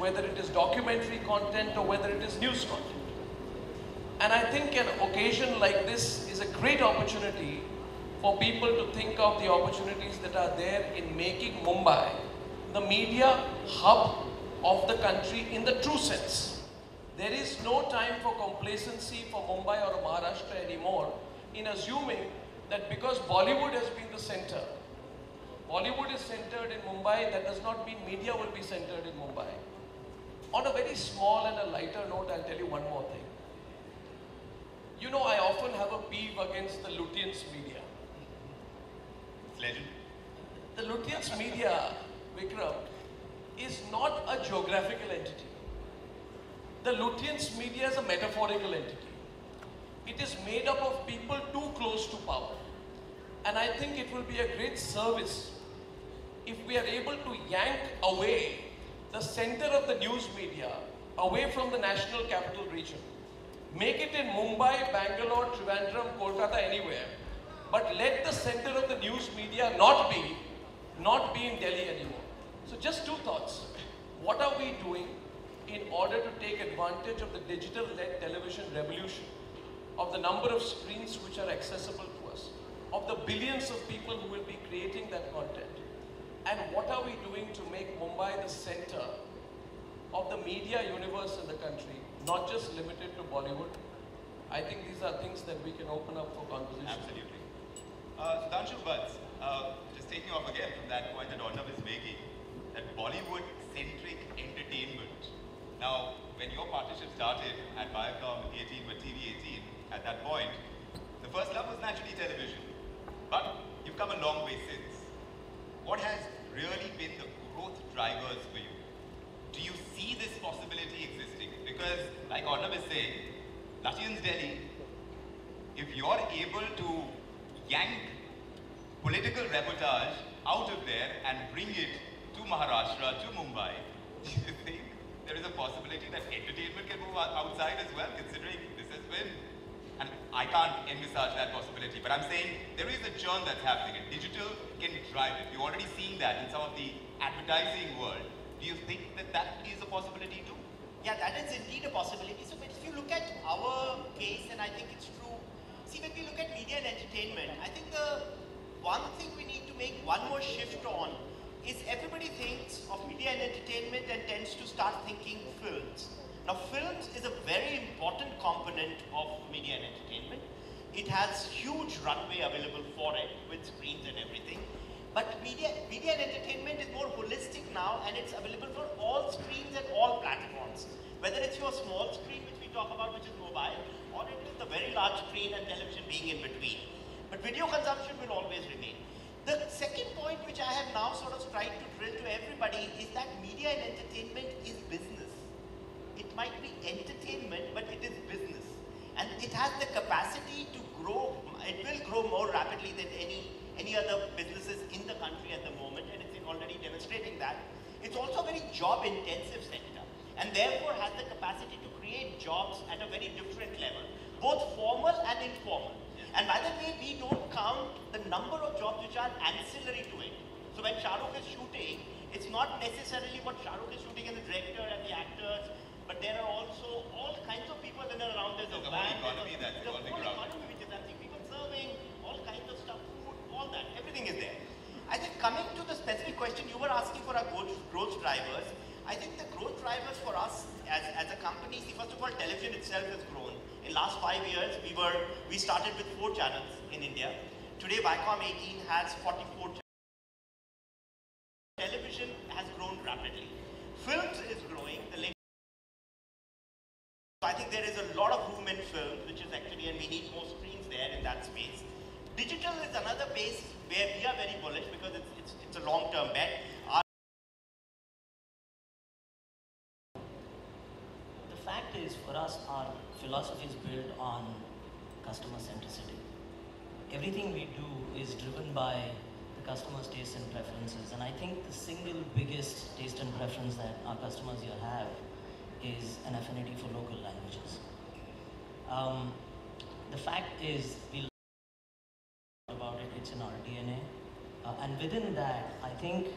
whether it is documentary content or whether it is news content. And I think an occasion like this is a great opportunity for people to think of the opportunities that are there in making Mumbai the media hub of the country in the true sense. There is no time for complacency for Mumbai or Maharashtra anymore in assuming that because Bollywood has been the center, Bollywood is centered in Mumbai, that does not mean media will be centered in Mumbai. On a very small and a lighter note, I'll tell you one more thing. You know, I often have a peeve against the Lutyens media. Legend. The Lutyens media, Vikram, is not a geographical entity. The Lutyens media is a metaphorical entity. It is made up of people too close to power. And I think it will be a great service if we are able to yank away the center of the news media away from the national capital region. Make it in Mumbai, Bangalore, Trivandrum, Kolkata, anywhere. But let the center of the news media not be in Delhi anymore. So just two thoughts. What are we doing in order to take advantage of the digital-led television revolution, of the number of screens which are accessible to us, of the billions of people who will be creating that content? And what are we doing to make Mumbai the center of the media universe in the country, not just limited to Bollywood? I think these are things that we can open up for conversation. Absolutely. Sudhanshu, but just taking off again from that point that Arnav is making, that Bollywood-centric entertainment. Now, when your partnership started at Viacom 18 with TV 18, at that point, the first love was naturally television. But you've come a long way since. What has really been the growth drivers for you? Do you see this possibility existing? Because, like Arnav is saying, Lutyens Delhi, if you're able to yank political reportage out of there and bring it to Maharashtra, to Mumbai, do you think there is a possibility that entertainment can move outside as well, considering this has been, and I can't envisage that possibility, but I'm saying there is a churn that's happening and digital can drive it. You're already seeing that in some of the advertising world. Do you think that that is a possibility too? Yeah, that is indeed a possibility. So if you look at our case, and I think it's true, see, when we look at media and entertainment, I think the one thing we need to make one more shift on is everybody thinks of media and entertainment and tends to start thinking films. Now, films is a very important component of media and entertainment. It has huge runway available for it with screens and everything. But media and entertainment is more holistic now, and it's available for all screens and all platforms. Whether it's your small screen, which we talk about, which is mobile, or it is the very large screen and television being in between. But video consumption will always remain. The second point, which I have now sort of tried to drill to everybody, is that media and entertainment is business. It might be entertainment, but it is business. And it has the capacity to grow, it will grow more rapidly than any other businesses in the country at the moment, and it's already demonstrating that. It's also a very job-intensive sector, and therefore has the capacity to create jobs at a very different level, both formal and informal. And by the way, we don't count the number of jobs which are ancillary to it. So when Shahrukh is shooting, it's not necessarily what Shahrukh is shooting and the director and the actors, but there are also all kinds of people in and around. There's a band, the whole economy which is happening, people serving, all kinds of stuff, food, all that, everything is there. I think coming to the specific question you were asking for our growth drivers, I think the growth drivers for us as a company, see, first of all, television itself has grown. In last 5 years, we started with 4 channels in India. Today, Viacom 18 has 44 channels. Television has grown rapidly. Films is growing. So I think there is a lot of room in films, which is actually, and we need more screens there in that space. Digital is another base where we are very bullish because it's a long-term bet. The fact is, for us, our philosophy is built on customer centricity. Everything we do is driven by the customer's tastes and preferences, and I think the single biggest taste and preference that our customers here have is an affinity for local languages. The fact is, we about it, it's in our DNA. And within that, I think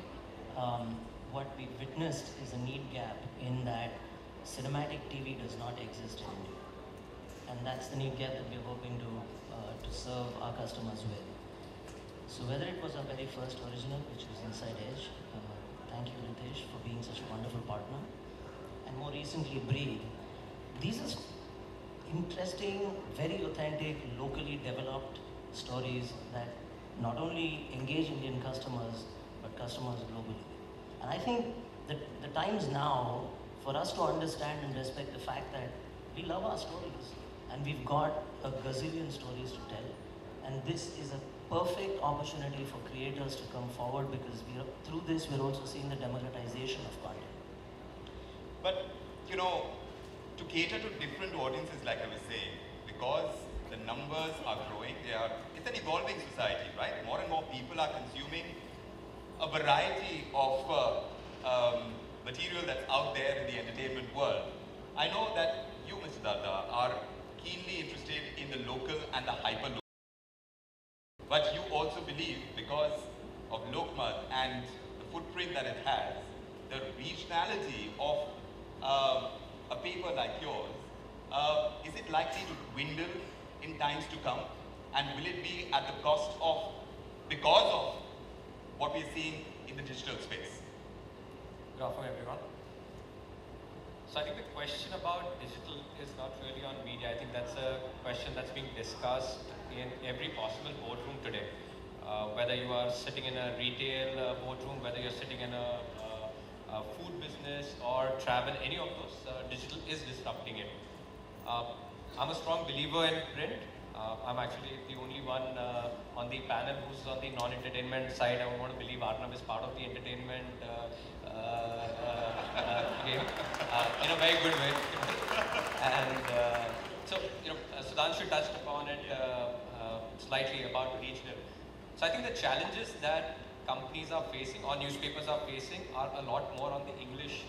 what we witnessed is a need gap in that cinematic TV does not exist in India. And that's the need gap that we're hoping to serve our customers with. So whether it was our very first original, which was Inside Edge, thank you Ritesh for being such a wonderful partner, and more recently Breathe, these are interesting, very authentic, locally developed stories that not only engage Indian customers, but customers globally. And I think that the time's now for us to understand and respect the fact that we love our stories and we've got a gazillion stories to tell. And this is a perfect opportunity for creators to come forward, because through this we're also seeing the democratization of content. But, you know, to cater to different audiences, like I was saying, because the numbers are growing, it's an evolving society, right? More and more people are consuming a variety of material that's out there in the entertainment world. I know that you, Mr. Darda, are keenly interested in the local and the hyper-local. But you also believe, because of Lokmat and the footprint that it has, the regionality of a paper like yours, is it likely to dwindle in times to come? And will it be at the cost of, because of what we're seeing in the digital space? Good afternoon, everyone. So I think the question about digital is not really on media. I think that's a question that's being discussed in every possible boardroom today. Whether you are sitting in a retail boardroom, whether you're sitting in a food business or travel, any of those, digital is disrupting it. I'm a strong believer in print. I'm actually the only one on the panel who's on the non-entertainment side. I want to believe Arnab is part of the entertainment game in a very good way. And so, Sudhanshu touched upon it slightly about regional. So I think the challenges that companies are facing or newspapers are facing are a lot more on the English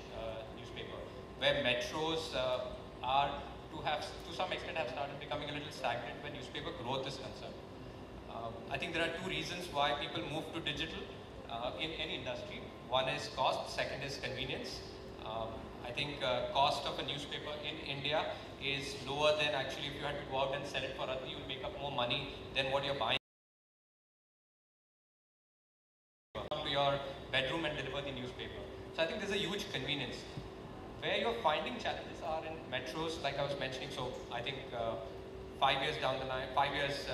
newspaper, where metros are to some extent have started becoming a little stagnant when newspaper growth is concerned. I think there are two reasons why people move to digital in any industry. One is cost, second is convenience. I think cost of a newspaper in India is lower than actually if you had to go out and sell it for other, you'll make up more money than what you're buying. To your bedroom and deliver the newspaper. So I think there's a huge convenience. Where you're finding challenges are in metros, like I was mentioning. So I think 5 years down the line, 5 years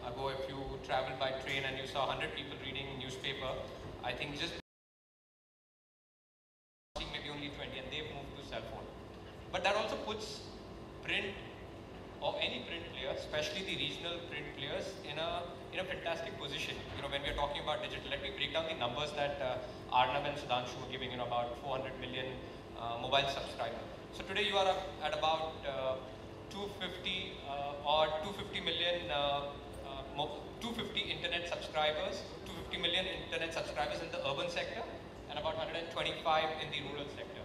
ago, if you traveled by train and you saw 100 people reading newspaper, I think just maybe only 20, and they've moved to cell phone. But that also puts print or any print player, especially the regional print players, in a fantastic position. When we're talking about digital, let me break down the numbers that Arnab and Sudhanshu were giving, about 400 million mobile subscribers. So today you are at about 250 or 250 million, 250 internet subscribers, 250 million internet subscribers in the urban sector, and about 125 in the rural sector.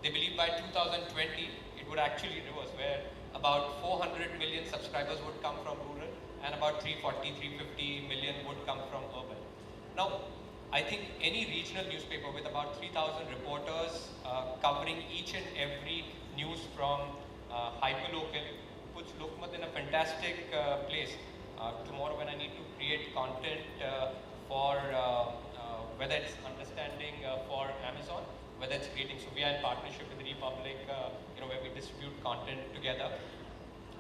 They believe by 2020 it would actually reverse, where about 400 million subscribers would come from rural and about 340, 350 million would come from urban. Now, I think any regional newspaper with about 3,000 reporters covering each and every news from hyperlocal puts Lokmat in a fantastic place. Tomorrow when I need to create content for whether it's understanding for Amazon, whether it's creating, so we are in partnership with the Republic, where we distribute content together.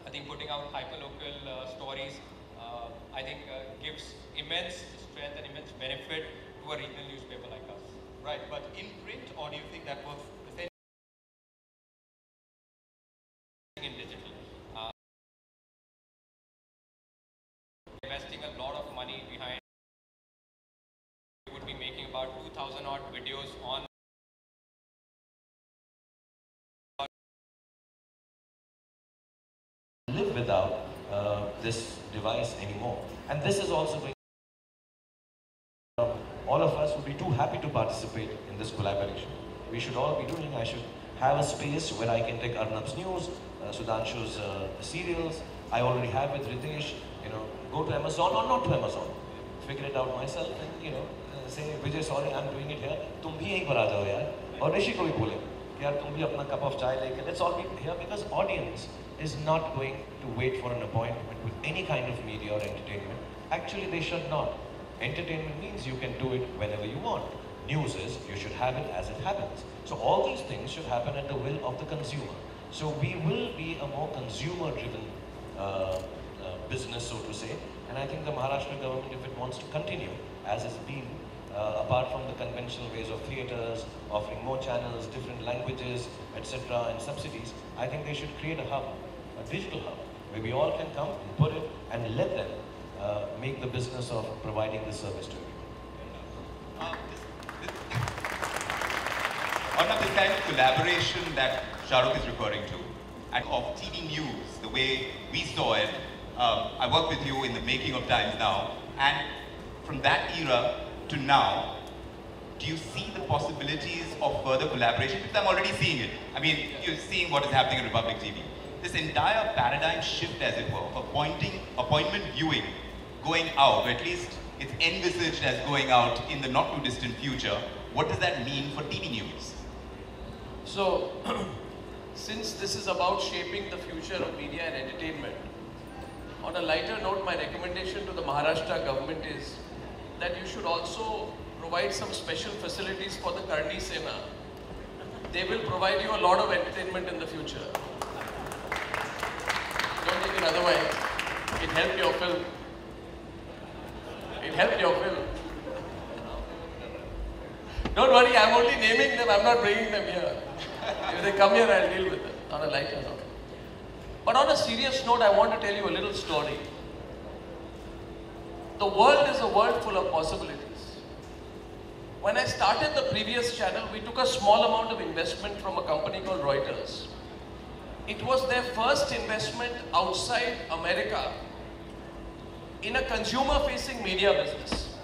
I think putting out hyperlocal stories, I think gives immense strength and immense benefit to a regional newspaper like us. Right, but in print, or do you think that works the same? In digital. Investing a lot of money behind, we would be making about 2,000 odd videos on live without this device anymore. And this is also going all of us would be too happy to participate in this collaboration. We should all be doing, I should have a space where I can take Arnab's news, Sudhanshu's serials. I already have with Ritesh, go to Amazon or not to Amazon. figure it out myself and, you know, say, Vijay, sorry, I'm doing it here. तुम भी यहीं पर आ जाओ यार. और ऋषि को भी बोले कि यार तुम भी अपना cup of chai लेके. Let's all be here because audience is not going to wait for an appointment with any kind of media or entertainment. Actually, they should not. Entertainment means you can do it whenever you want. News is you should have it as it happens. So all these things should happen at the will of the consumer. So we will be a more consumer-driven business, so to say. And I think the Maharashtra government, if it wants to continue, as it's been, apart from the conventional ways of theatres, offering more channels, different languages, etc., and subsidies, I think they should create a hub, a digital hub, where we all can come and put it and let them make the business of providing the service to everyone. On this kind of collaboration that Shahrukh is referring to, and of TV news, the way we saw it, I worked with you in the making of Times Now, and from that era to now, do you see the possibilities of further collaboration? Because I'm already seeing it. I mean, you're seeing what is happening in Republic TV. This entire paradigm shift, as it were, of appointment viewing going out, or at least it's envisaged as going out in the not too distant future. What does that mean for TV news? So, since this is about shaping the future of media and entertainment, on a lighter note, my recommendation to the Maharashtra government is that you should also provide some special facilities for the Karni Sena. They will provide you a lot of entertainment in the future. Don't take it otherwise. It helped your film. It helped your film. Don't worry, I'm only naming them, I'm not bringing them here. If they come here, I'll deal with them on a lighter note. But on a serious note, I want to tell you a little story. The world is a world full of possibilities. When I started the previous channel, we took a small amount of investment from a company called Reuters. It was their first investment outside America in a consumer-facing media business.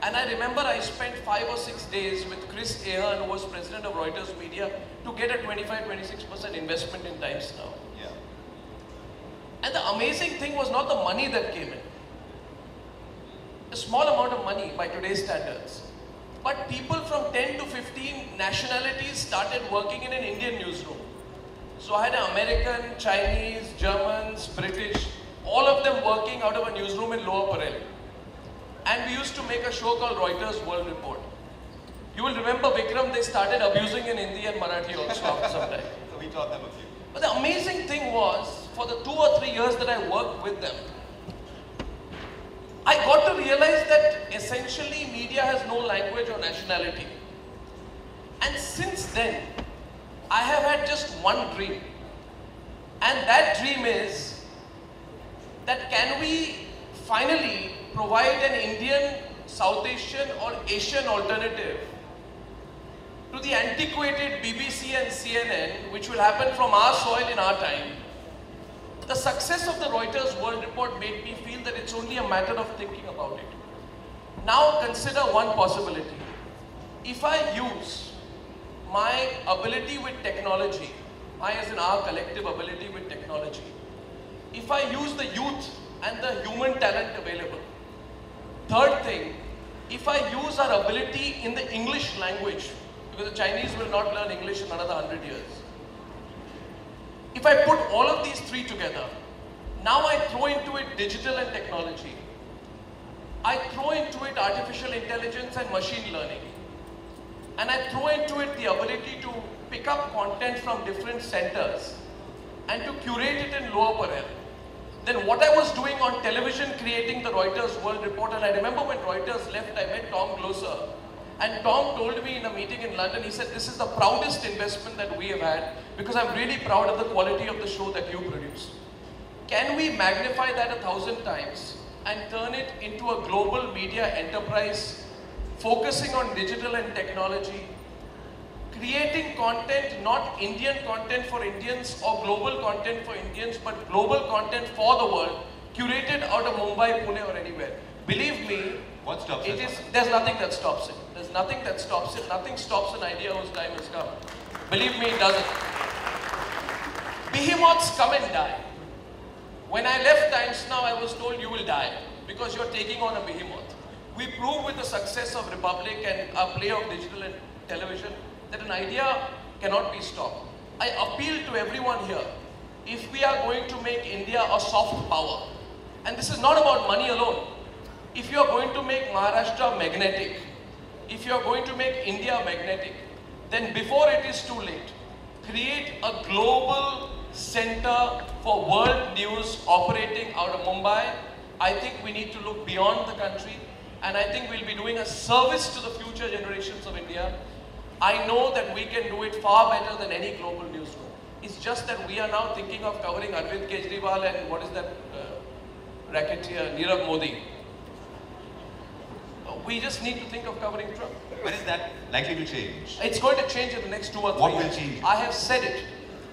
And I remember I spent 5 or 6 days with Chris Ahern, who was president of Reuters Media, to get a 25-26% investment in Times Now. Yeah. And the amazing thing was not the money that came in. A small amount of money by today's standards. But people from 10 to 15 nationalities started working in an Indian newsroom. So I had an American, Chinese, Germans, British, all of them working out of a newsroom in Lower Parel. And we used to make a show called Reuters World Report. You will remember, Vikram, they started abusing in Hindi and Marathi also after some time. So we taught them a few. But the amazing thing was, for the 2 or 3 years that I worked with them, I got to realize that essentially media has no language or nationality. And since then, I have had just one dream. And that dream is that can we finally provide an Indian, South Asian or Asian alternative to the antiquated BBC and CNN, which will happen from our soil in our time. The success of the Reuters World Report made me feel that it's only a matter of thinking about it. Now consider one possibility. If I use my ability with technology, my as in our collective ability with technology, if I use the youth and the human talent available. Third thing, if I use our ability in the English language, because the Chinese will not learn English in another 100 years. If I put all of these three together, now I throw into it digital and technology. I throw into it artificial intelligence and machine learning. And I throw into it the ability to pick up content from different centers and to curate it in Lower Parel. Then what I was doing on television, creating the Reuters World Report, and I remember when Reuters left, I met Tom Gloser. And Tom told me in a meeting in London, he said, this is the proudest investment that we have had because I'm really proud of the quality of the show that you produce. Can we magnify that 1,000 times and turn it into a global media enterprise focusing on digital and technology, creating content, not Indian content for Indians or global content for Indians, but global content for the world, curated out of Mumbai, Pune or anywhere. Believe me, what stops it? There's nothing that stops it. There's nothing that stops it. Nothing stops an idea whose time has come. Believe me, it doesn't. Behemoths come and die. When I left Times Now, I was told you will die because you're taking on a behemoth. We prove with the success of Republic and our play of digital and television that an idea cannot be stopped. I appeal to everyone here, if we are going to make India a soft power, and this is not about money alone, if you are going to make Maharashtra magnetic, if you are going to make India magnetic, then before it is too late, create a global center for world news operating out of Mumbai. I think we need to look beyond the country, and I think we'll be doing a service to the future generations of India. I know that we can do it far better than any global newsroom. It's just that we are now thinking of covering Arvind Kejriwal and what is that racketeer, Nirav Modi. We just need to think of covering Trump. When is that likely to change? It's going to change in the next 2 or 3 What years. will change? I have said it.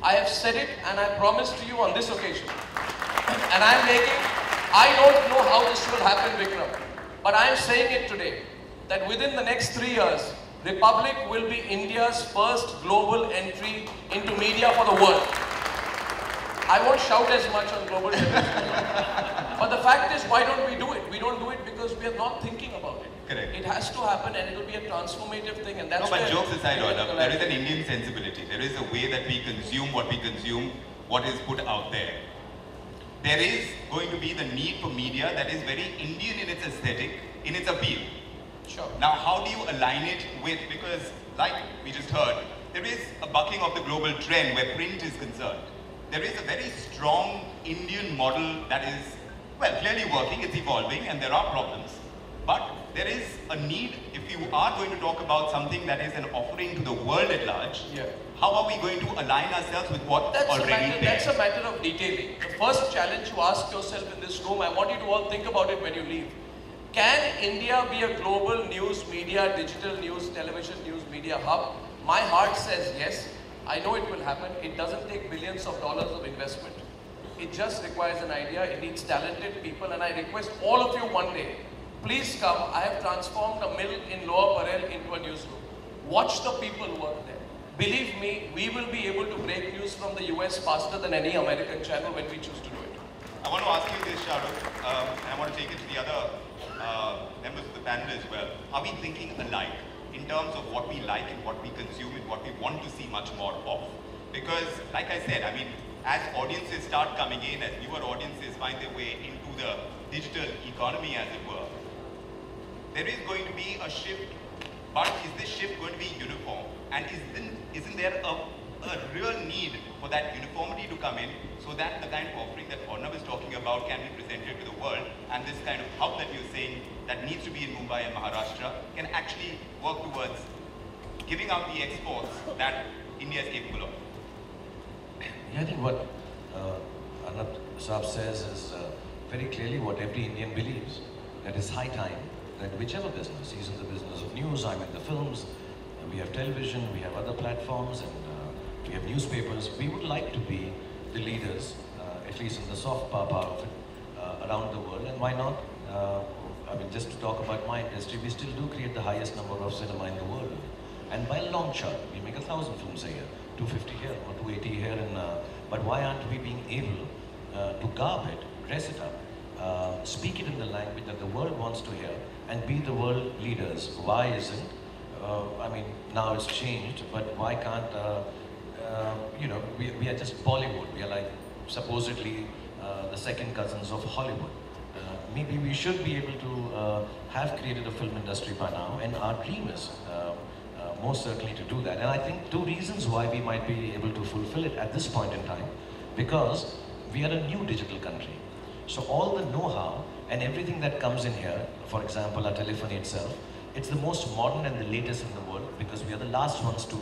I have said it, and I promise to you on this occasion. And I don't know how this will happen, Vikram. But I am saying it today, that within the next 3 years, Republic will be India's first global entry into media for the world. I won't shout as much on global television. But the fact is, why don't we do it? We don't do it because we are not thinking about it. Correct. It has to happen, and it will be a transformative thing, and that's No, but where jokes aside, political there is an activity- Indian sensibility. There is a way that we consume, what is put out there. There is going to be the need for media that is very Indian in its aesthetic, in its appeal. Sure. Now, how do you align it with, because like we just heard, there is a bucking of the global trend where print is concerned. There is a very strong Indian model that is, well, clearly working, it's evolving, and there are problems. But there is a need, if you are going to talk about something that is an offering to the world at large, Yeah. how are we going to align ourselves with what already That's there? a matter of detailing. The first challenge you ask yourself in this room, I want you to all think about it when you leave. Can India be a global news media, digital news, television news media hub? My heart says yes. I know it will happen. It doesn't take billions of dollars of investment. It just requires an idea. It needs talented people, and I request all of you one day, please come. I have transformed a mill in Lower Parel into a newsroom. Watch the people work there. Believe me, we will be able to break news from the US faster than any American channel when we choose to do it. I want to ask you this, Shahrukh, and I want to take it to the other members of the panel as well. Are we thinking alike in terms of what we like and what we consume and what we want to see much more of? Because, like I said, I mean, as audiences start coming in, as newer audiences find their way into the digital economy, as it were, there is going to be a shift, but is this shift going to be uniform? And isn't there a real need for that uniformity to come in so that the kind of offering that Arnav is talking about can be presented to the world, and this kind of hub that you're saying that needs to be in Mumbai and Maharashtra can actually work towards giving out the exports that India is capable of? Yeah, I think what Arnab Saab says is very clearly what every Indian believes, that it's high time that whichever business, he's in the business of news, I'm in the films, we have television, we have other platforms, and we have newspapers. We would like to be the leaders, at least in the soft power part of it, around the world. And why not? I mean, just to talk about my industry, we still do create the highest number of cinema in the world. And by a long shot, we make 1,000 films a year, 250 here or 280 here. But why aren't we being able to garb it, dress it up, speak it in the language that the world wants to hear, and be the world leaders? Why isn't? I mean, now it's changed, but why can't, you know, we are just Bollywood. We are like supposedly the second cousins of Hollywood. Maybe we should be able to have created a film industry by now, and our dream is most certainly to do that. And I think 2 reasons why we might be able to fulfill it at this point in time, because we are a new digital country. So all the know-how and everything that comes in here, for example, our telephony itself, it's the most modern and the latest in the world because we are the last ones to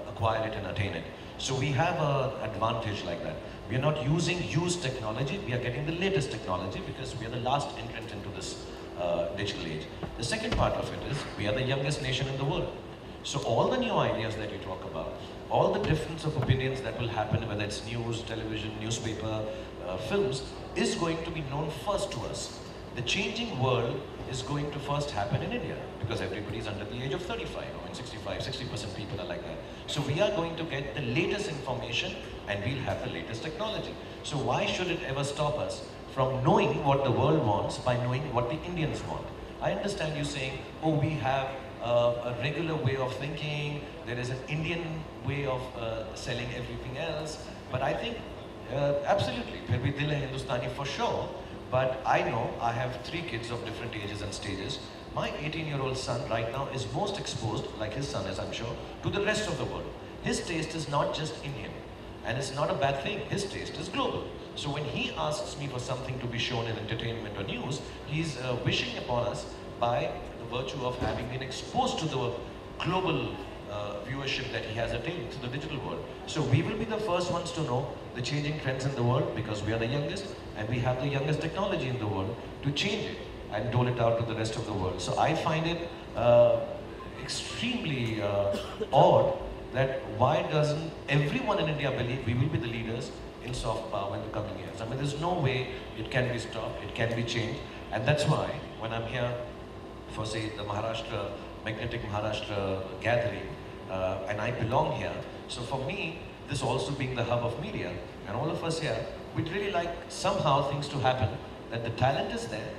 acquire it and attain it. So we have an advantage like that. We are not using used technology, we are getting the latest technology because we are the last entrant into this digital age. The second part of it is, we are the youngest nation in the world. So all the new ideas that you talk about, all the difference of opinions that will happen, whether it's news, television, newspaper, films, is going to be known first to us. The changing world is going to first happen in India because everybody is under the age of 35 or in 65, 60% people are like that. So we are going to get the latest information and we'll have the latest technology. So why should it ever stop us from knowing what the world wants by knowing what the Indians want? I understand you saying, oh, we have a regular way of thinking, there is an Indian way of selling everything else, but I think absolutely, phir bhi dil hai Hindustani for sure, but I know I have 3 kids of different ages and stages. My 18-year-old son right now is most exposed, like his son is I'm sure, to the rest of the world. His taste is not just Indian, and it's not a bad thing, his taste is global. So when he asks me for something to be shown in entertainment or news, he's wishing upon us by the virtue of having been exposed to the global viewership that he has attained through the digital world. So we will be the first ones to know the changing trends in the world because we are the youngest and we have the youngest technology in the world to change it and dole it out to the rest of the world. So I find it extremely odd that why doesn't everyone in India believe we will be the leaders in soft power in the coming years. I mean, there's no way it can be stopped, it can be changed. And that's why when I'm here for say the Maharastra, magnetic Maharastra gathering, and I belong here. So for me, this also being the hub of media, and all of us here, we'd really like somehow things to happen, that the talent is there,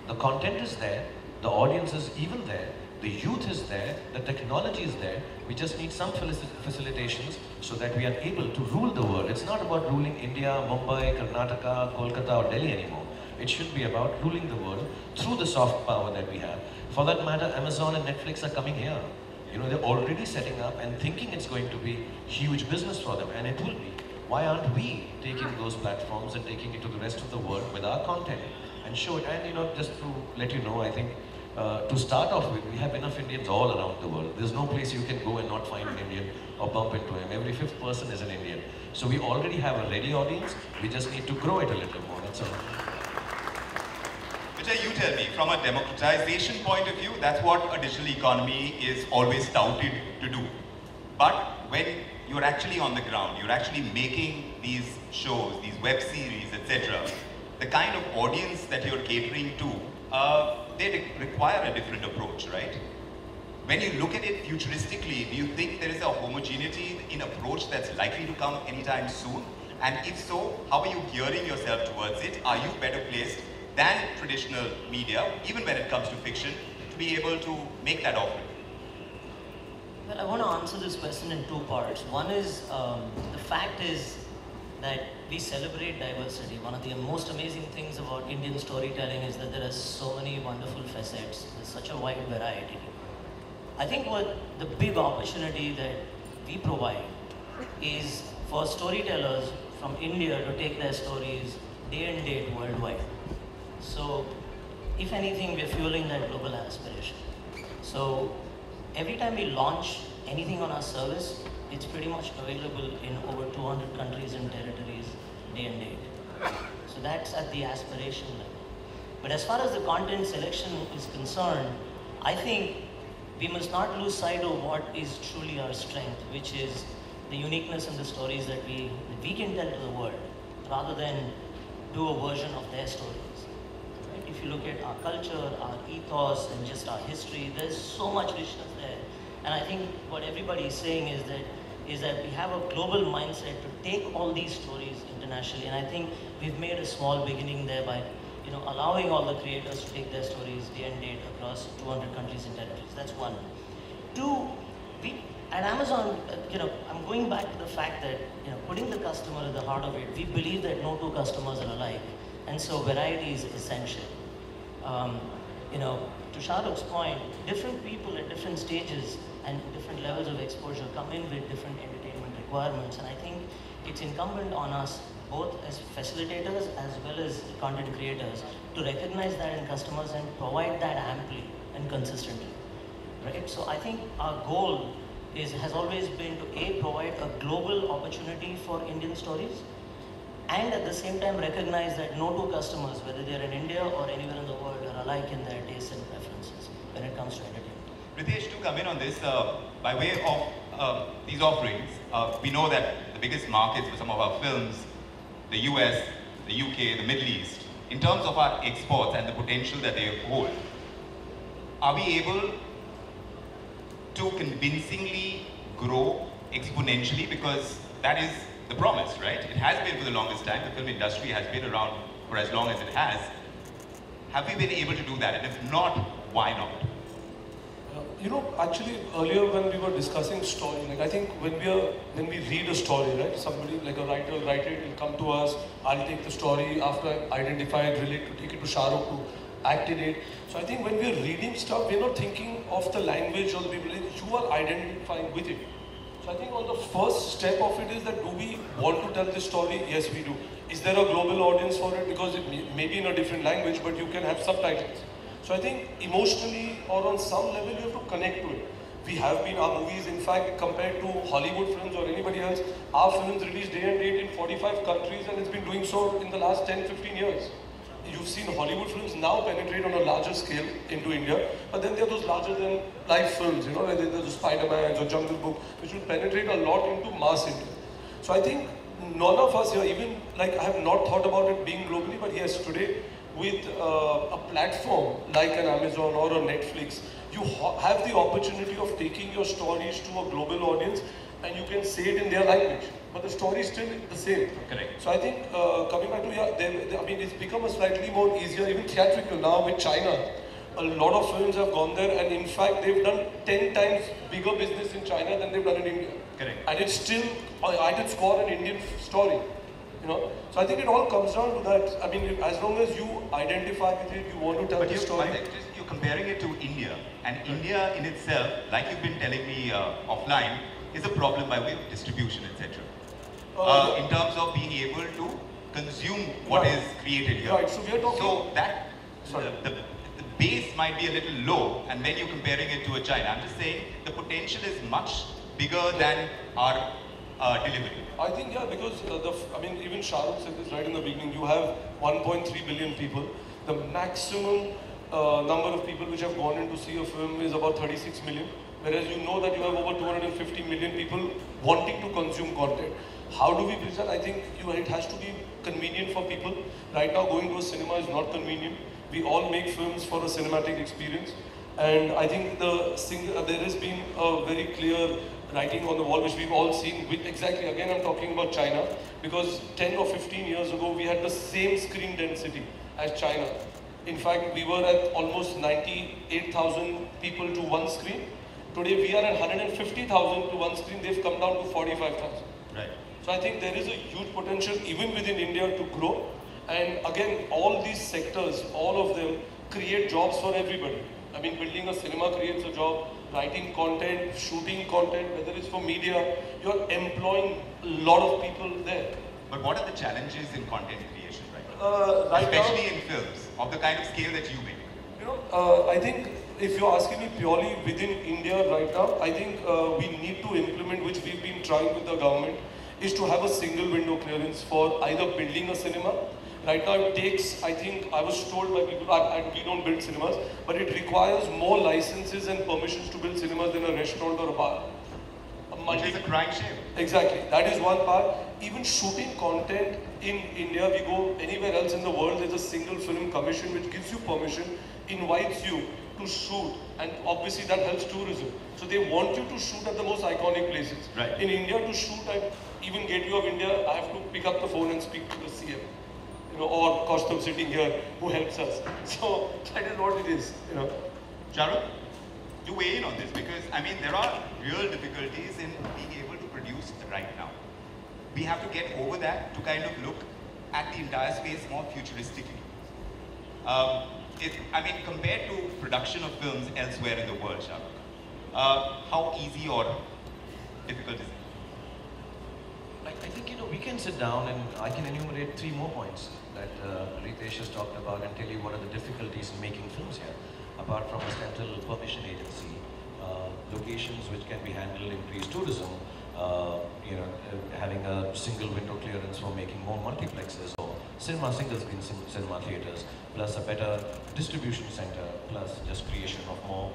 the content is there, the audience is even there, the youth is there, the technology is there. We just need some facilitations so that we are able to rule the world. It's not about ruling India, Mumbai, Karnataka, Kolkata or Delhi anymore. It should be about ruling the world through the soft power that we have. For that matter, Amazon and Netflix are coming here. You know, they're already setting up and thinking it's going to be huge business for them, and it will be. Why aren't we taking those platforms and taking it to the rest of the world with our content and show it? And you know, just to let you know, I think to start off with, we have enough Indians all around the world. There's no place you can go and not find an Indian or bump into him. Every 5th person is an Indian. So we already have a ready audience. We just need to grow it a little more. That's all. Vijay, you tell me, from a democratization point of view, that's what a digital economy is always touted to do. But when you're actually on the ground, you're actually making these shows, these web series, etc., the kind of audience that you're catering to, they require a different approach, right? When you look at it futuristically, do you think there is a homogeneity in approach that's likely to come anytime soon? And if so, how are you gearing yourself towards it? Are you better placed than traditional media, even when it comes to fiction, to be able to make that offering? Well, I want to answer this question in 2 parts. One is, the fact is that we celebrate diversity. One of the most amazing things about Indian storytelling is that there are so many wonderful facets. There's such a wide variety. I think what the big opportunity that we provide is for storytellers from India to take their stories day and date worldwide. So, if anything, we're fueling that global aspiration. So, every time we launch anything on our service, it's pretty much available in over 200 countries and territories day and date. So that's at the aspiration level. But as far as the content selection is concerned, I think we must not lose sight of what is truly our strength, which is the uniqueness in the stories that we can tell to the world, rather than do a version of their stories. Right? If you look at our culture, our ethos, and just our history, there's so much richness there. And I think what everybody is saying is that we have a global mindset to take all these stories internationally. And I think we've made a small beginning there by allowing all the creators to take their stories day and date across 200 countries and territories. That's one. 2, at Amazon, I'm going back to the fact that, putting the customer at the heart of it, we believe that no 2 customers are alike. And so variety is essential. To Shahrukh's point, different people at different stages and different levels of exposure come in with different entertainment requirements. And I think it's incumbent on us, both as facilitators as well as content creators, to recognize that in customers and provide that amply and consistently. Right? So I think our goal has always been to provide a global opportunity for Indian stories, and at the same time recognize that no 2 customers, whether they're in India or anywhere in the world, are alike in their tastes and preferences when it comes to entertainment. Ritesh, to come in on this, by way of these offerings, we know that the biggest markets for some of our films, the US, the UK, the Middle East, in terms of our exports and the potential that they hold, are we able to convincingly grow exponentially? Because that is the promise, right? It has been for the longest time. The film industry has been around for as long as it has. Have we been able to do that? And if not, why not? Actually, earlier when we were discussing story, like I think when we read a story, right? Somebody like a writer will write it, will come to us. I'll take the story after I identify it, relate to take it to Shahrukh to act in it. So I think when we are reading stuff, we're not thinking of the language or the people. You are identifying with it. So I think on the first step of it is that do we want to tell this story? Yes, we do. Is there a global audience for it? Because it may be in a different language, but you can have subtitles. So I think emotionally or on some level you have to connect to it. We have been, our movies in fact compared to Hollywood films or anybody else, our films released day and date in 45 countries and it's been doing so in the last 10-15 years. You've seen Hollywood films now penetrate on a larger scale into India, but then there are those larger than life films, like there's the Spider-Mans or Jungle Book, which will penetrate a lot into mass India. So I think none of us here, even like I have not thought about it being globally, but yes, today with a platform like an Amazon or a Netflix, you have the opportunity of taking your stories to a global audience and you can say it in their language, but the story is still the same. Correct. So I think coming back to, it's become a slightly more easier, even theatrical now with China. A lot of films have gone there and in fact they've done 10 times bigger business in China than they've done in India. Correct. And it's still, I did score an Indian story. So I think it all comes down to that. I mean, as long as you identify with it, you want to tell the story. But you're comparing it to India, and India in itself, like you've been telling me offline, is a problem by way of distribution, etc. In terms of being able to consume what is created here. Right. So we are talking. So that the base might be a little low, and when you're comparing it to a China, I'm just saying the potential is much bigger than our delivery. I think, because even Shahrukh said this right in the beginning, you have 1.3 billion people. The maximum number of people which have gone in to see a film is about 36 million. Whereas you know that you have over 250 million people wanting to consume content. How do we bridge that? I think it has to be convenient for people. Right now going to a cinema is not convenient. We all make films for a cinematic experience. And I think there has been a very clear writing on the wall which we've all seen with exactly, again I'm talking about China, because 10 or 15 years ago we had the same screen density as China. In fact, we were at almost 98,000 people to one screen. Today we are at 150,000 to one screen, they've come down to 45,000. Right. So I think there is a huge potential even within India to grow. And again, all these sectors, all of them create jobs for everybody. I mean, building a cinema creates a job, writing content, shooting content, whether it's for media, you're employing a lot of people there. But what are the challenges in content creation right now? Especially in films, of the kind of scale that you make? I think if you're asking me purely within India right now, I think we need to implement, which we've been trying with the government, is to have a single window clearance for either building a cinema. Right now it takes, I think, I was told by people, we don't build cinemas, but it requires more licenses and permissions to build cinemas than a restaurant or a bar. Which is a crying shame. Exactly, that is one part. Even shooting content in India, we go anywhere else in the world, there's a single film commission which gives you permission, invites you to shoot, and obviously that helps tourism. So they want you to shoot at the most iconic places. Right. In India, to shoot at even Gateway of India, I have to pick up the phone and speak to the CM. Or Kaustubh sitting here, who helps us. So that is what it is, Shahrukh, do weigh in on this, because there are real difficulties in being able to produce right now. We have to get over that to kind of look at the entire space more futuristically. Compared to production of films elsewhere in the world, Shahrukh, how easy or difficult is it? I think, we can sit down and I can enumerate 3 more points that Ritesh has talked about and tell you what are the difficulties in making films here. Apart from a central permission agency, locations which can be handled, increased tourism, having a single window clearance for making more multiplexes or single screen cinema theaters, plus a better distribution center, plus just creation of more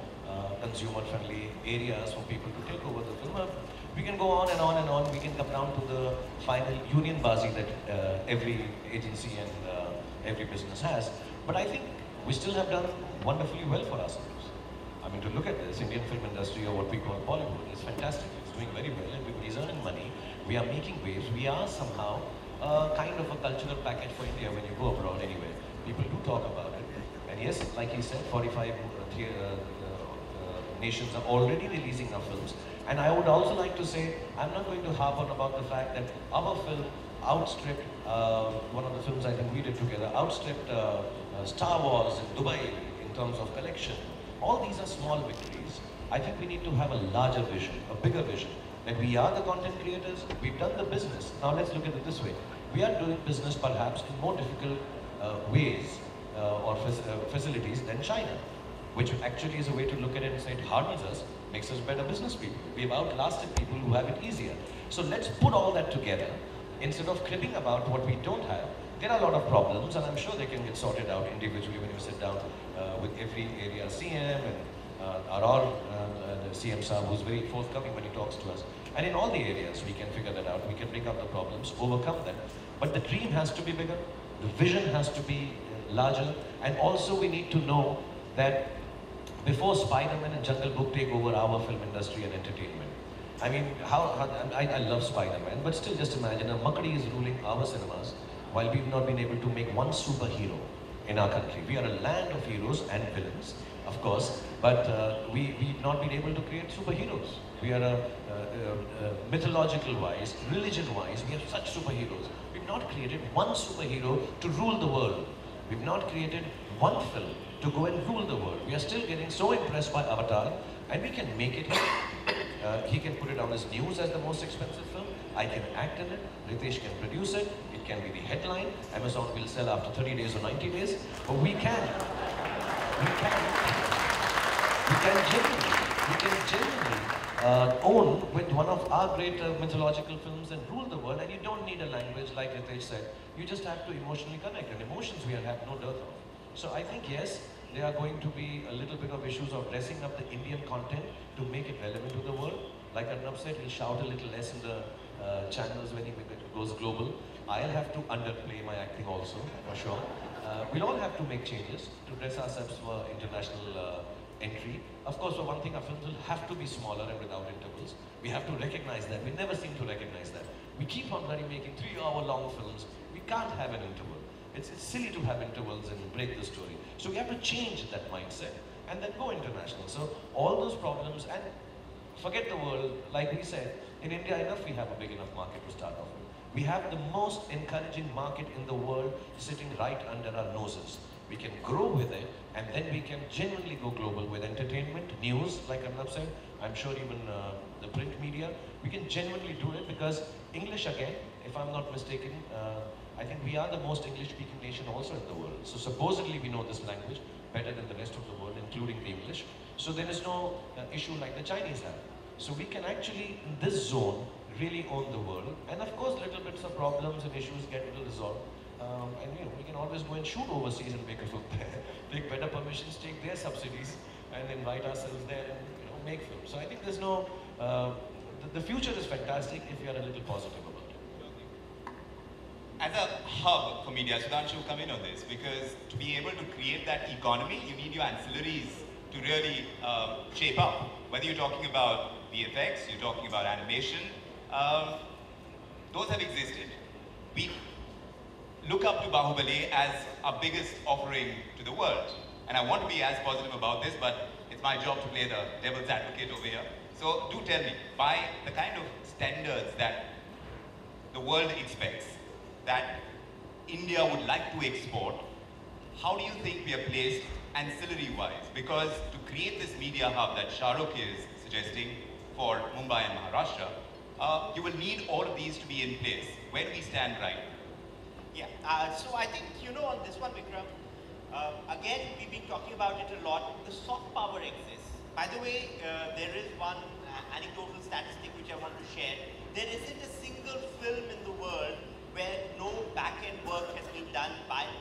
consumer-friendly areas for people to take over the film. We can go on and on and on. We can come down to the final union bazi that every agency and every business has. But I think we still have done wonderfully well for ourselves. To look at this, Indian film industry, or what we call Bollywood, is fantastic. It's doing very well. Everybody's earning money. We are making waves. We are somehow kind of a cultural package for India when you go abroad anyway. People do talk about it. And yes, like he said, 45 nations are already releasing our films. And I would also like to say, I'm not going to harp on about the fact that our film outstripped, one of the films I think we did together, outstripped Star Wars in Dubai in terms of collection. All these are small victories. I think we need to have a larger vision, a bigger vision, that we are the content creators, we've done the business. Now let's look at it this way. We are doing business perhaps in more difficult ways or facilities than China, which actually is a way to look at it and say it hardens us, makes us better business people. We've outlasted people who have it easier. So let's put all that together instead of cribbing about what we don't have. There are a lot of problems, and I'm sure they can get sorted out individually when you sit down with every area CM and the CM Saab, who's very forthcoming when he talks to us. And in all the areas, we can figure that out. We can bring up the problems, overcome them. But the dream has to be bigger. The vision has to be larger. And also we need to know that before Spider-Man and Jungle Book take over our film industry and entertainment, I mean, I love Spider-Man, but still just imagine a Makadi is ruling our cinemas while we've not been able to make one superhero in our country. We are a land of heroes and villains, of course, but we've not been able to create superheroes. We are mythological-wise, religion-wise, we have such superheroes. We've not created one superhero to rule the world. We've not created one film to go and rule the world. We are still getting so impressed by Avatar, and we can make it here. He can put it on his news as the most expensive film. I can act in it. Ritesh can produce it. It can be the headline. Amazon will sell after 30 days or 90 days. But we can. We can genuinely own with one of our great mythological films and rule the world. And you don't need a language, like Ritesh said. You just have to emotionally connect. And emotions we have no dearth of. So I think, yes, there are going to be a little bit of issues of dressing up the Indian content to make it relevant to the world. Like Arnab said, he'll shout a little less in the channels when he goes global. I'll have to underplay my acting also, for sure. We'll all have to make changes to dress ourselves for international entry. Of course, for one thing, our films will have to be smaller and without intervals. We have to recognize that. We never seem to recognize that. We keep on making 3-hour-long films. We can't have an interval. It's silly to have intervals and break the story. So we have to change that mindset and then go international. So all those problems, and forget the world, like we said, in India enough we have a big enough market to start off with. We have the most encouraging market in the world sitting right under our noses. We can grow with it, and then we can genuinely go global with entertainment, news, like Arnab said. I'm sure even the print media, we can genuinely do it because English again, if I'm not mistaken, I think we are the most English-speaking nation also in the world. So supposedly we know this language better than the rest of the world, including the English. So there is no issue like the Chinese have. So we can actually, in this zone, really own the world. And of course, little bits of problems and issues get resolved. And you know, we can always go and shoot overseas and make a film there. Take better permissions, take their subsidies, and invite ourselves there and make films. So I think there's no, the future is fantastic if we are a little positive about it. As a hub for media, Sudhanshu, come in on this, because to be able to create that economy, you need your ancillaries to really shape up. Whether you're talking about VFX, you're talking about animation, those have existed. We look up to Bahubali as our biggest offering to the world. And I want to be as positive about this, but it's my job to play the devil's advocate over here. So do tell me, by the kind of standards that the world expects, that India would like to export, how do you think we are placed ancillary-wise? Because to create this media hub that Shahrukh is suggesting for Mumbai and Maharashtra, you will need all of these to be in place. Where do we stand right now? Yeah, so I think, on this one, Vikram, again, we've been talking about it a lot. The soft power exists. By the way, there is one anecdotal statistic which I want to share. There isn't a single film in the world where no back-end work has been done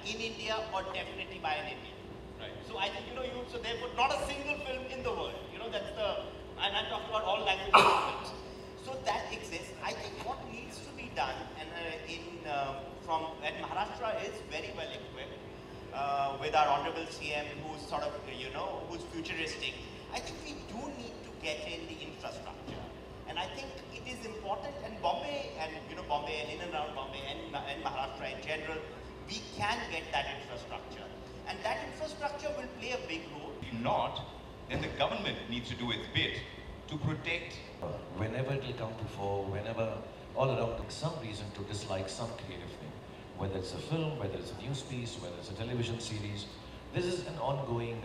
in India or definitely by an Indian. Right. So I think, so therefore not a single film in the world, that's and I'm talking about all language films. So that exists. I think what needs to be done, and and Maharashtra is very well equipped with our Honorable CM, who's sort of, who's futuristic. I think we do need to get in the infrastructure. And I think it is important, and Bombay, and Bombay and in and around Bombay and Maharashtra in general, we can get that infrastructure. And that infrastructure will play a big role. If not, then the government needs to do its bit to protect. Whenever it will come to fore, whenever all around some reason to dislike some creative thing, whether it's a film, whether it's a news piece, whether it's a television series, this is an ongoing,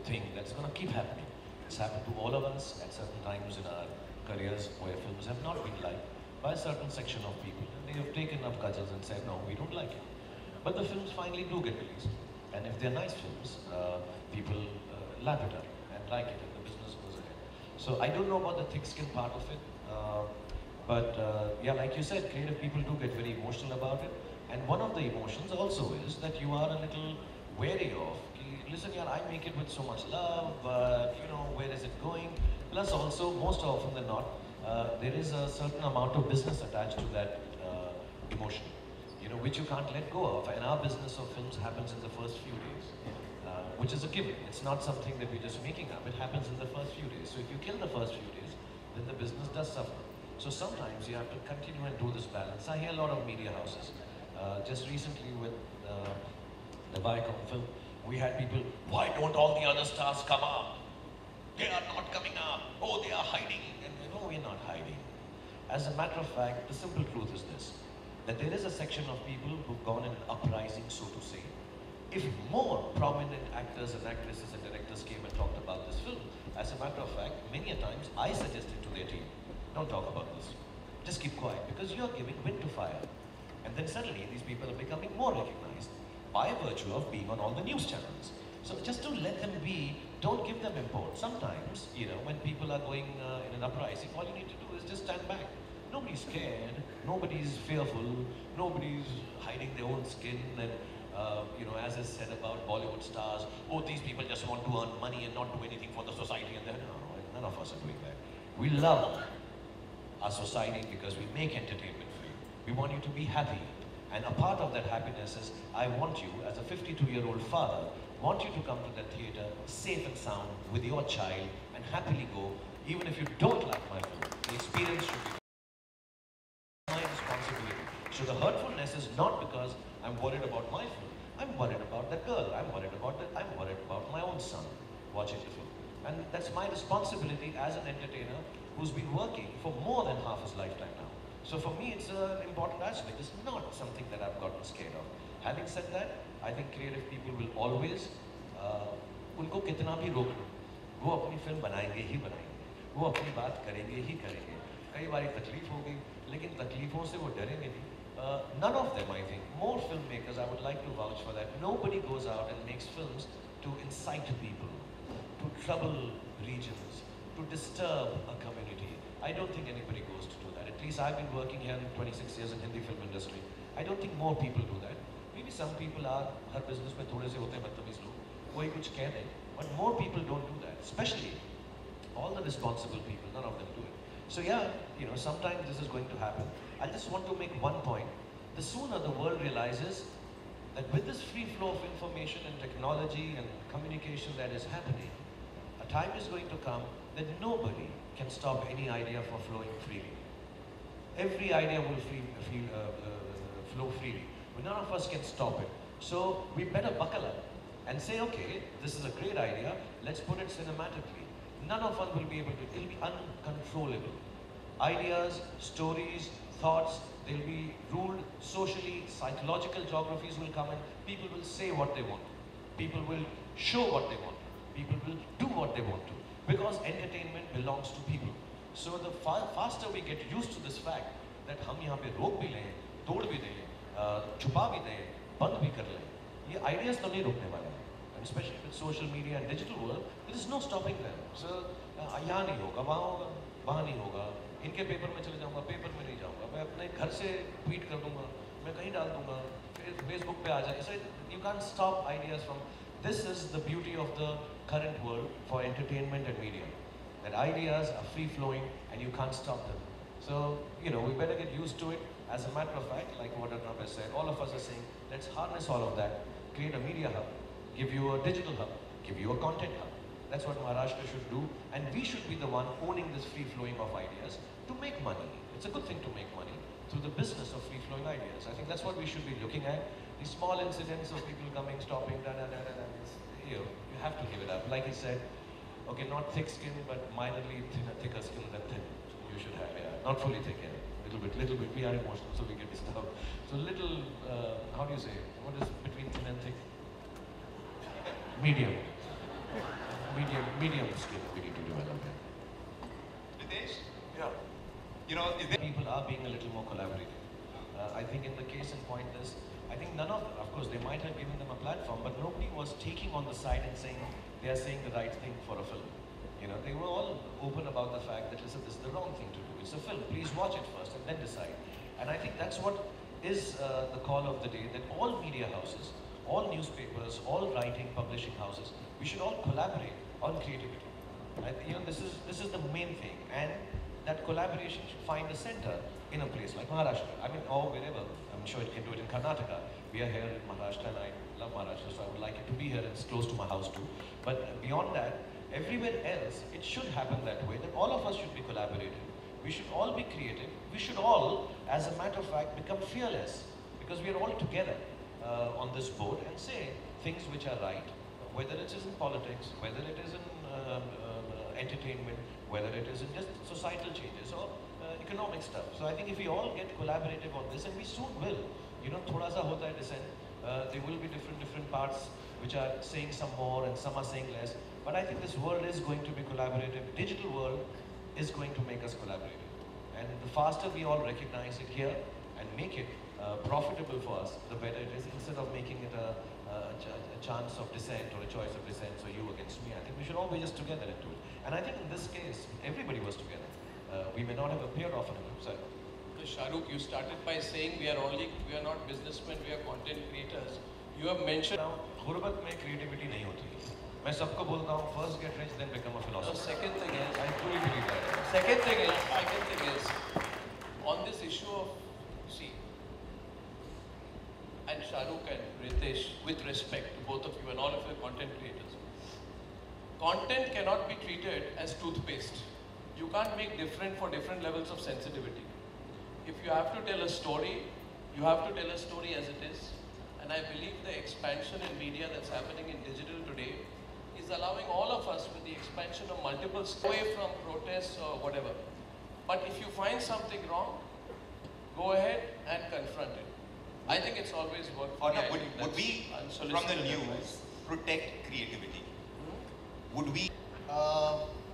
thing that's going to keep happening. It's happened to all of us at certain times in our careers where films have not been liked by a certain section of people. And they have taken up cudgels and said, no, we don't like it. But the films finally do get released. And if they're nice films, people lap it up and like it, and the business goes ahead. So I don't know about the thick skin part of it, but yeah, like you said, creative people do get very emotional about it. And one of the emotions also is that you are a little wary of, listen, yeah, I make it with so much love, but where is it going? Plus also, most often than not, there is a certain amount of business attached to that emotion, which you can't let go of. And our business of films happens in the first few days, which is a given. It's not something that we're just making up. It happens in the first few days. So if you kill the first few days, then the business does suffer. So sometimes you have to continue and do this balance. I hear a lot of media houses. Just recently with the Viacom film, we had people, why don't all the other stars come up? They are not coming up. Oh, they are hiding. And no, we're not hiding. As a matter of fact, the simple truth is this, that there is a section of people who've gone in an uprising, so to say. If more prominent actors and actresses and directors came and talked about this film, as a matter of fact, many a times I suggested to their team, don't talk about this. Just keep quiet, because you're giving wind to fire. And then suddenly these people are becoming more recognized by virtue of being on all the news channels. So just to let them be, don't give them import. Sometimes, when people are going in an uprising, all you need to do is just stand back. Nobody's scared, nobody's fearful, nobody's hiding their own skin and, as is said about Bollywood stars, oh, these people just want to earn money and not do anything for the society, and then, no, none of us are doing that. We love our society because we make entertainment for you. We want you to be happy. And a part of that happiness is, I want you, as a 52-year-old father, want you to come to the theatre safe and sound with your child and happily go, even if you don't like my film. The experience should be my responsibility. So the hurtfulness is not because I'm worried about my film. I'm worried about that girl. I'm worried about my own son watching the film. And that's my responsibility as an entertainer who's been working for more than half his lifetime now. So for me, it's an important aspect. It's not something that I've gotten scared of. Having said that, I think creative people will always, उनको कितना भी रोक लो, वो अपनी film बनाएंगे ही बनाएंगे, वो अपनी बात करेंगे ही करेंगे. कई बार तकलीफ होगी, लेकिन तकलीफों से वो डरेंगे नहीं. None of them, I think, more filmmakers, I would like to vouch for that. Nobody goes out and makes films to incite people, to trouble regions, to disturb a community. I don't think anybody goes to do that. At least I've been working here in 26 years in Hindi film industry. I don't think more people do that. Maybe some people are, her business में थोड़े से होते हैं बदतमीज लोग, कोई कुछ कह दे, but more people don't do that. Especially all the responsible people, none of them do it. So yeah, sometimes this is going to happen. I just want to make one point. The sooner the world realizes that with this free flow of information and technology and communication that is happening, a time is going to come that nobody can stop any idea from flowing freely. Every idea will flow freely. But none of us can stop it. So we better buckle up and say, okay, this is a great idea, let's put it cinematically. None of us will be able to, it'll be uncontrollable. Ideas, stories, thoughts, they'll be ruled socially, psychological geographies will come in, people will say what they want. People will show what they want. People will do what they want to. Because entertainment belongs to people. So the faster we get used to this fact that हम यहाँ पे रोक भी लें, तोड़ भी दें, छुपा भी दें, बंद भी कर लें, ये ideas तो नहीं रुकने वाले हैं. And especially with social media and digital world, there is no stopping them. So यहाँ नहीं होगा, वहाँ नहीं होगा. इनके पेपर में चले जाऊँगा, पेपर में नहीं जाऊँगा. मैं अपने घर से ट्वीट कर दूँगा, मैं कहीं डाल दूँगा, Facebook पे आ जाए. So you can't stop ideas from. This is the beauty of the current world for entertainment and media. That ideas are free-flowing and you can't stop them. So, we better get used to it. As a matter of fact, like what Arnab has said, all of us are saying, let's harness all of that, create a media hub, give you a digital hub, give you a content hub. That's what Maharashtra should do. And we should be the one owning this free-flowing of ideas to make money. It's a good thing to make money through the business of free-flowing ideas. I think that's what we should be looking at. these small incidents of people coming, stopping, you have to give it up. Like he said, okay, not thick skin, but minorly thicker skin than thin. You should have, yeah. Not fully thick, yeah. Little bit. We are emotional, so we get disturbed. So little, how do you say? What is between thin and thick? Medium skin we need to develop. Ritesh? Yeah. You know, is there... People are being a little more collaborative. I think in the case in point is, I think none of course they might have given them a platform, but nobody was taking on the side and saying they are saying the right thing for a film. You know, they were all open about the fact that, listen, this is the wrong thing to do. It's a film. Please watch it first and then decide. And I think that's what is the call of the day, that all media houses, all newspapers, all writing, publishing houses, we should all collaborate on creativity. You know, this is the main thing. And that collaboration should find a center in a place like Maharashtra. I mean, or wherever. I'm sure it can do it in Karnataka. We are here in Maharashtra and I love Maharashtra, so I would like it to be here and it's close to my house too. But beyond that, everywhere else, it should happen that way, that all of us should be collaborative. We should all be creative. We should all, as a matter of fact, become fearless, because we are all together on this boat and say things which are right, whether it is in politics, whether it is in entertainment, whether it is in just societal changes or economic stuff. So I think if we all get collaborative on this, and we soon will, you know, thoda sa hota hai dissent, there will be different parts which are saying some more and some are saying less. But I think this world is going to be collaborative. Digital world is going to make us collaborative. And the faster we all recognize it here and make it profitable for us, the better it is. Instead of making it a chance of dissent or a choice of dissent, so you against me, I think we should all be just together and do it. And I think in this case, everybody was together. We may not have appeared often enough. So, Shahrukh, you started by saying we are not businessmen, we are content creators. You have mentioned now, गुर्बत में creativity नहीं होती. मैं सबको बोलता हूँ, first get rich, then become a the philosopher. second thing is, I truly believe that. second thing is, on this issue of, see, and Shahrukh and Ritesh, with respect to both of you and all of your content creators, content cannot be treated as toothpaste. You can't make different for different levels of sensitivity. If you have to tell a story, you have to tell a story as it is. And I believe the expansion in media that's happening in digital today is allowing all of us, with the expansion of multiple away from protests or whatever. But if you find something wrong, go ahead and confront it. I think it's always worked for me. Would we, from the news, protect creativity? Would we?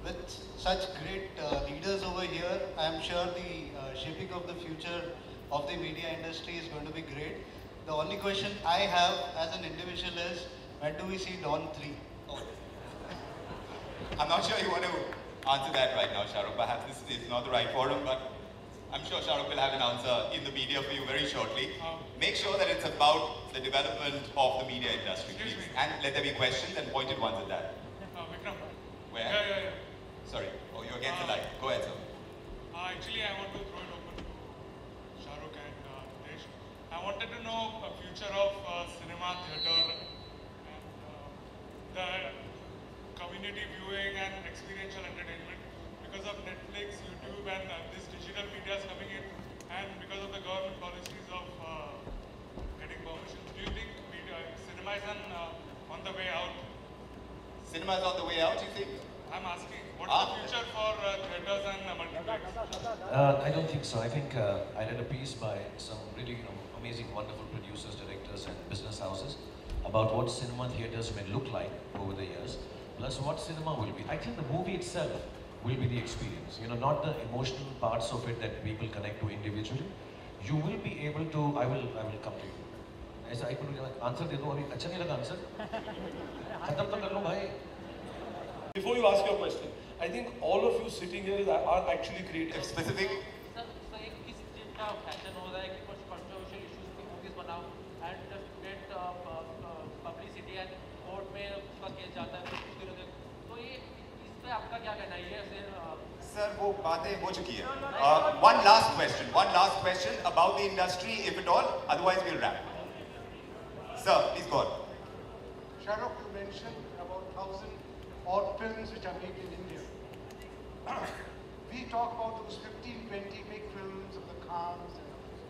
With such great leaders over here, I am sure the shaping of the future of the media industry is going to be great. The only question I have as an individual is, when do we see Dawn 3? Oh. I'm not sure you want to answer that right now, Shahrukh. Perhaps this is not the right forum, but I'm sure Shahrukh will have an answer in the media for you very shortly. Make sure that it's about the development of the media industry, please. And let there be questions and pointed ones at that. Vikram. Where? Yeah. Sorry. Oh, you're against the light. Go ahead, sir. Actually, I want to throw it open to Shahrukh and Ritesh. I wanted to know the future of cinema, theatre, and the community viewing and experiential entertainment. Because of Netflix, YouTube, and this digital media is coming in, and because of the government policies of getting permission, do you think cinema is on the way out? Cinema is on the way out, you think? I'm asking, what is the future for theatres and multiplex? I don't think so. I think I read a piece by some really amazing, wonderful producers, directors and business houses about what cinema theatres may look like over the years, plus what cinema will be. I think the movie itself will be the experience, you know, not the emotional parts of it that people connect to individually. You will be able to, I will come to you. ऐसा एक minute answer दे दो अभी अच्छा नहीं लगा answer खत्म तो कर लो भाई. Before you ask your question, I think all of you sitting here are actually creative. Specific. Sir एक किस चीज का फैशन हो रहा है कि कुछ कंट्रोवर्शियल इश्यूज की मूवीज बनाओ and just get publicity and court में उसका केस जाता है तो ये इस पे आपका क्या कहना है ये Sir, वो बातें हो चुकी है. One last question about the industry, if at all. Otherwise, we'll wrap. Sir, please go on. Shahrukh, you mentioned about 1,000 odd films which are made in India. We talk about those 15, 20 big films of the Khans and others.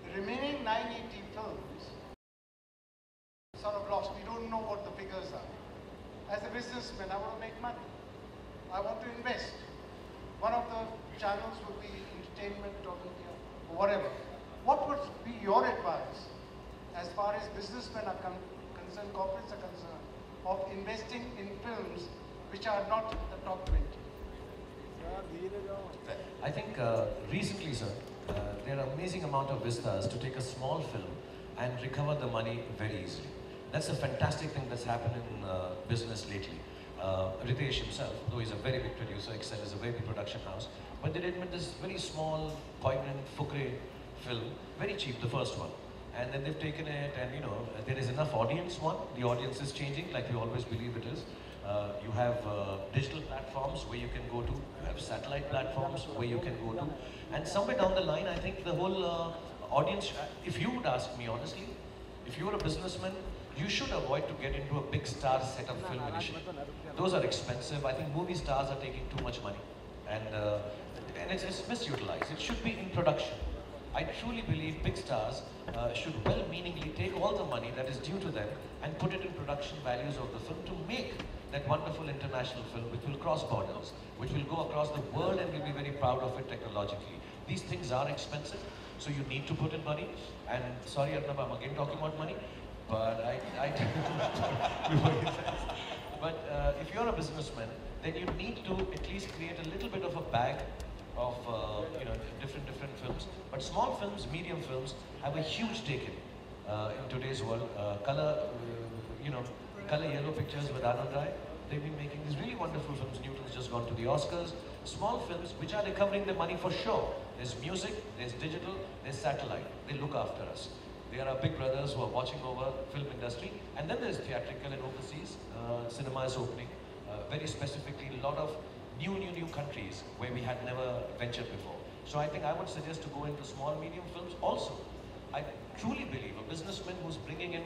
The remaining 980 films know what the figures are. As a businessman, I want to make money. I want to invest. One of the channels would be entertainment or media or whatever. What would be your advice as far as businessmen are concerned, corporates are concerned, of investing in films which are not the top 20? I think recently, sir, there are amazing amount of vistas to take a small film and recover the money very easily. That's a fantastic thing that's happened in business lately. Ritesh himself, though he's a very big producer, Excel is a very big production house, but they did this very small, poignant, fukre film, very cheap, the first one. And then they've taken it and, you know, there is enough audience, one, the audience is changing like we always believe it is. You have digital platforms where you can go to, you have satellite platforms where you can go to, and somewhere down the line, I think the whole audience, if you would ask me honestly, if you're a businessman, you should avoid to get into a big star setup film initially. Those are expensive. I think movie stars are taking too much money, and it's misutilized. It should be in production. I truly believe big stars should well-meaningly take all the money that is due to them and put it in production values of the film to make that wonderful international film which will cross borders, which will go across the world, and we'll be very proud of it technologically. These things are expensive, so you need to put in money. And sorry, Arnab, I'm again talking about money, but but if you're a businessman, then you need to at least create a little bit of a bag of you know, different films. But small films, medium films have a take in today's world. Color yellow pictures with Anand Rai. They've been making these really wonderful films. Newton's just gone to the Oscars. Small films which are recovering the money for sure. There's music, there's digital, there's satellite. They look after us. They are our big brothers who are watching over film industry. And then there's theatrical and overseas. Cinema is opening. Very specifically, a lot of new countries where we had never ventured before. So I think I would suggest to go into small, medium films. Also, I truly believe a businessman who's bringing in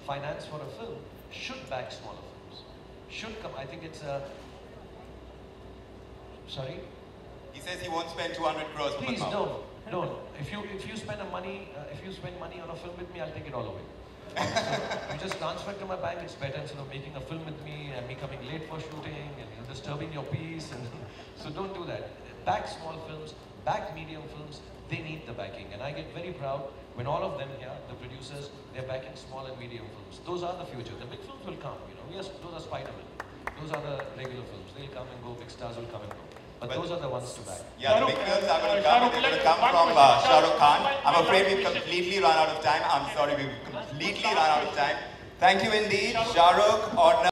finance for a film should back smaller films. Should come. I think it's a. Sorry. He says he won't spend 200 crores. Please don't. If you spend money on a film with me, I'll take it all away. So you just transfer it to my bank. It's better instead of making a film with me and me coming late for shooting and disturbing your peace. And so don't do that. Back small films, back medium films. They need the backing, and I get very proud when all of them here, the producers, they're backing small and medium films. Those are the future. The big films will come, you know. Yes, those are Spider-Man. Those are the regular films. They'll come and go. Big stars will come and go. But those are the ones to back. Yeah, the big films are going to come. They're going to come from Shahrukh Khan. I'm afraid we've completely run out of time. I'm sorry, we've completely run out of time. Thank you indeed, Shahrukh, Orna.